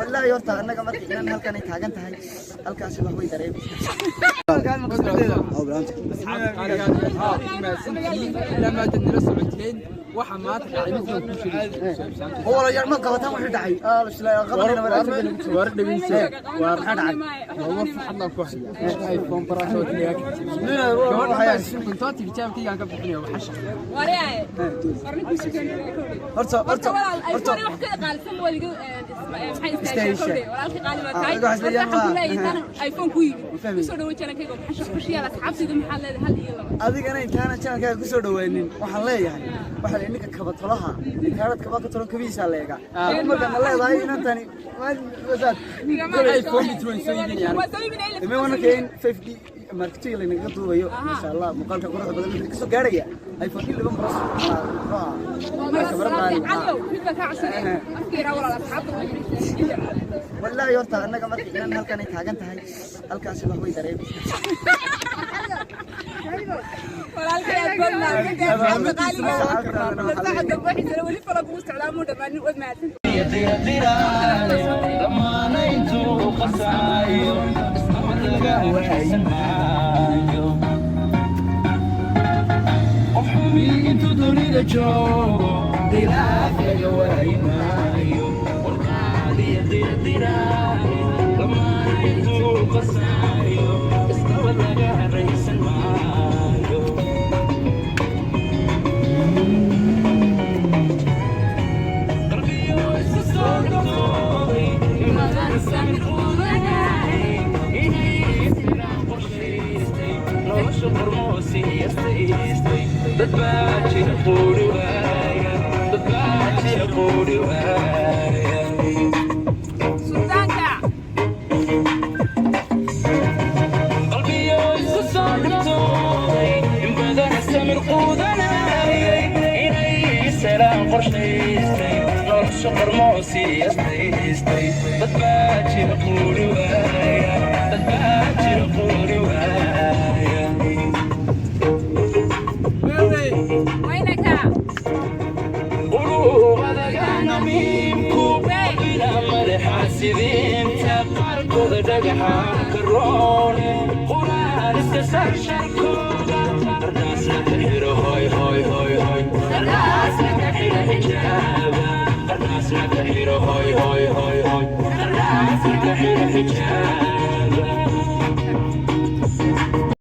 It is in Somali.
والله يورتا أنا كمان كنا هل كان يتحاجن تهاي هل كاسي بحوي دريب لما تدرس سبعتين وحماتك عينكم كل شيء هو رجال ما قوتهم واحد دعي مش لا غلط ورد بينسى ورحد عن هو في حنا كوحي ايفون براشو تليك كنت كتاب كي كان بخنيه وحش ورياي قرنك وسكن horta الايفون wax ka qaalsan waliga maxay istaashay walaalkii qaali ma tahay waxa kuleeyay iphone ku yiri soo dhawo channelkayga waxa shaqashiyaala asxaabtida maxaa leedahay hal iyo laba adigana intaana channelkayga ku soo dhaweynin waxaan leeyahay waxa la ninka kabatolaha intaanad kabaka tolan kabiisa leega marka ma leedahay inantani wasaad iphone bitwin soo yidin ma wana keen 50 marketing la naga duubayo insha Allah muuqaalka quruxda badan ee kasoo gaaraya iphone 11 plus والله يورتا أنا كمان كنا هل كان يتحاجن تهاي هل كاسي بحوي دريب walaalkay aadna qaali ma aha dadka waxay soo wali fara ku isticmaalo dhamaan wad maasan lamaana intuu qasaayo ismalaga waxaynayo qofbi intuu dunida joogo dilaafaga waynayo warqaadi dira lamaana intuu qasaayo ismalaga raysan maayo dadbaaji quuri waaya sultaanka qalbiyo isu soo dhibtooday in badan samir quudanayay inay salaan qorshaystay nolosha qarmoosiyastaystay dadbaaji quuri waaya وينك حاسدين تقاركوذ دقحا كرون قرآن استسر شركوذا قرداسنا تحيرو هوي هوي هوي هوي قرداسنا تحيرو حجابا قرداسنا تحيرو هوي هوي هوي هوي قرداسنا تحيرو حجابا